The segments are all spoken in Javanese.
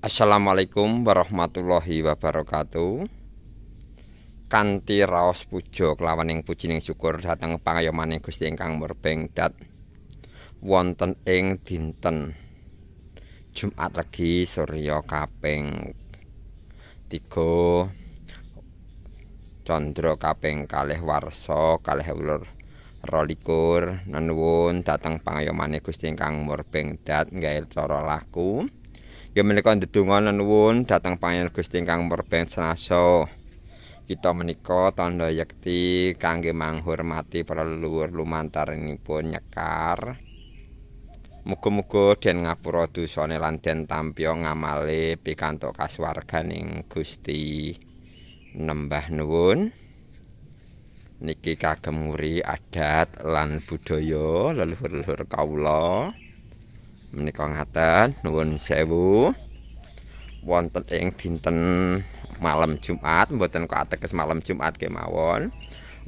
Assalamualaikum warahmatullahi wabarakatuh. Kanthi raos puja kelawaning pujining syukur dhateng pangayomaning Gusti ingkang murbeng dat wonten ing dinten Jumat Legi Surya kaping 3 Candra kaping 2 Warsa 2022 nuwun dhateng pangayomaning Gusti ingkang murbeng dat nggawe cara laku. Ya menika ndedonga nuwun dhateng panjenengan Gusti ingkang murbeng senasa. Kita menika tandha yekti kangge manghormati para leluhur lumantaranipun nyekar. Muga-muga den ngapura dosane lan den tampya ngamale pikantuk kasuwarganing Gusti. Nembah nuwun. Niki kagem nguri adat lan budaya leluhur-leluhur kawula. Menika ngaten nuwun sewu wonten ing dinten malam Jumat mboten kok ateges malam Jumat kemawon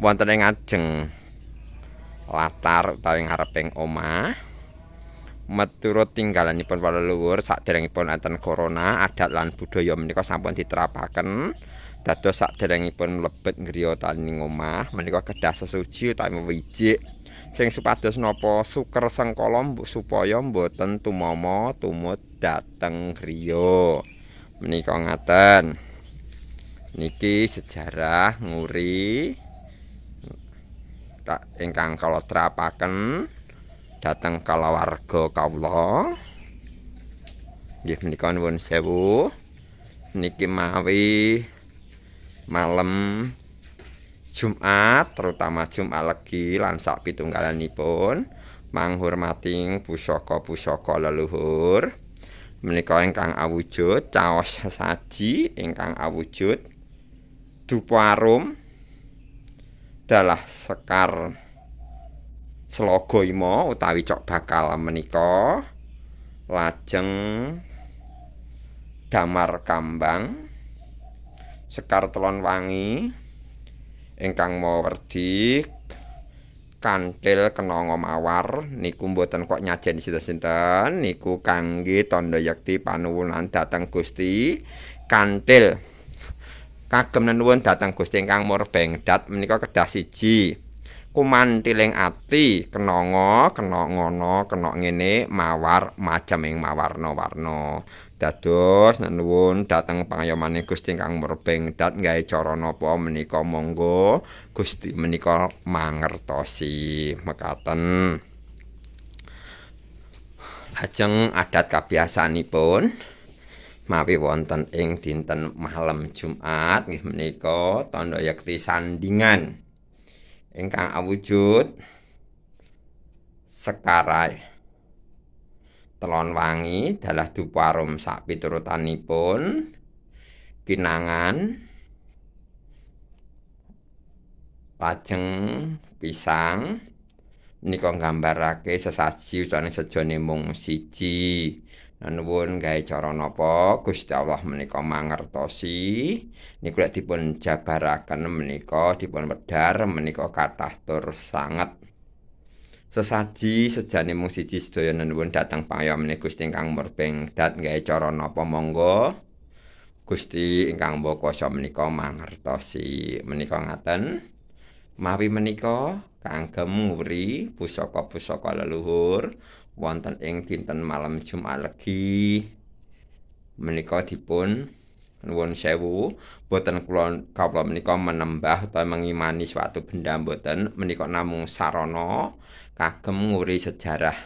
wonten ing ajeng latar utawi ngareping omah meturut tinggalanipun para leluhur saderengipun enten corona adat lan budaya menika sampun diterapaken dados saderengipun mlebet griya taning omah menika kedah sesuci utawi wijik sing supados napa suker sengkala supaya mboten tumama tumut dhateng griya. Menika ngaten. Niki sejarah nguri ingkang kala terapaken dhateng kalawarga kawula. Nggih menika nuwun sewu. Niki mawi malam Jumat, terutama Jumat Legi lan sak pitunggalanipun manghormati pusaka-pusaka leluhur menika ingkang awujud caos sesaji ingkang awujud dupa arum dalah sekar Slaga Ima utawi cok bakal menika lajeng damar kambang sekar telon wangi ingkang mawerdi kanthil kenanga mawar niku mboten kok nyajeni sinten-sinten niku kangge tandha yekti panuwunan dhateng Gusti kanthil kagem nuwun dhateng Gusti ingkang murbeng dat menika kedah siji kumantiling ati kenanga kena ngono kena ngene mawar macem ing mawarna-warna. Dados nuwun dhateng pangayomaning Gusti ingkang murbeng dat nggawe cara napa menika monggo Gusti menika mangertosi mekaten. Lajeng adat kabiasanipun mawi wonten ing dinten malam Jumat nggih menika tandha yekti sandingan ingkang awujud sekarai telon wangi dalah dupa arum sak piturutanipun kinangan lajeng pisang menika nggambarake sesaji utawi sejane mung siji. Nuwun gawe cara napa Gusti Allah menika mangertosi niku lek dipun jabaraken menika dipun wedhar menika kathah tur sanget. Sesaji sejane mung siji sedaya nuwun dhateng pangayomaning Gusti ingkang murbeng dat nggawe cara napa monggo Gusti ingkang Maha Kuwasa menika mangertosi. Menika ngaten mawi menika kagem nguri pusaka-pusaka leluhur wonten ing dinten malam Jumat Legi menika dipun nuwun sewu boten kula menika menembah utawa mengimani suatu benda boten menika namung sarana kagem nguri sejarah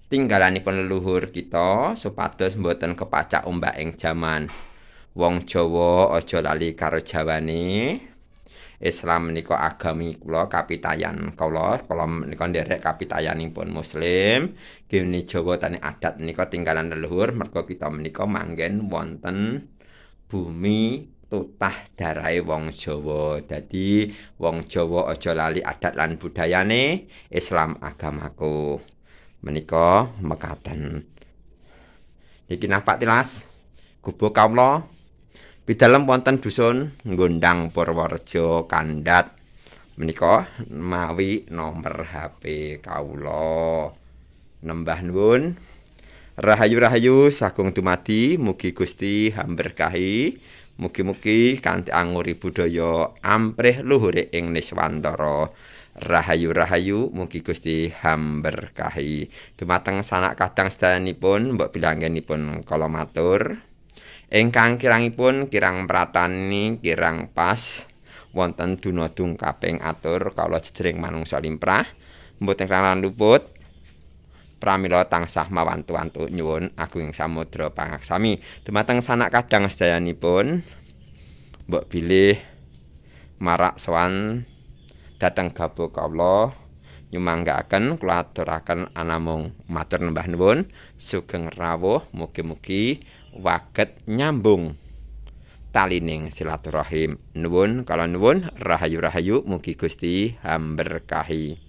tinggalanipun leluhur kita supados mboten kepacak ombak ing jaman wong Jawa aja lali karo jawane. Islam menika agami kula kapitayan kula menika nderek kapitayanipun muslim gini Jawa tani adat menika tinggalan leluhur merga kita menika manggen wonten bumi tutah darahe wong Jawa. Dadi wong Jawa aja lali adat lan budayane Islam agamaku. Menika mekaten. Iki nafak tilas gubuk kawula pidalem wonten dusun Gondang Purworejo Kandhat menika mawi nomor HP kawula. Nembah nuwun Rahayu-rahayu sagung dumadi mugi Gusti hamberkahi. Mugi-mugi kanthi anguri budaya amprih luhure ing Niswantara. Rahayu-rahayu mugi Gusti hamberkahi. Dumateng sanak kadang sedayanipun mbok bilangkenipun kala matur. Ingkang kirangipun kirang pratani kirang pas wonten dunadung kaping atur kala jejering manungsa limprah mboten kirang luput pramila tansah mawantu-wantu nyuwun agunging samudra pangaksami dumateng sanak kadang sedayanipun mbok bilih marak sowan dhateng gabo kawula nyumanggaaken kula aturaken anamung matur nembah nuwun sugeng rawuh mugi-mugi waget nyambung talining silaturahim nuwun kala nuwun rahayu-rahayu mugi Gusti hamberkahi.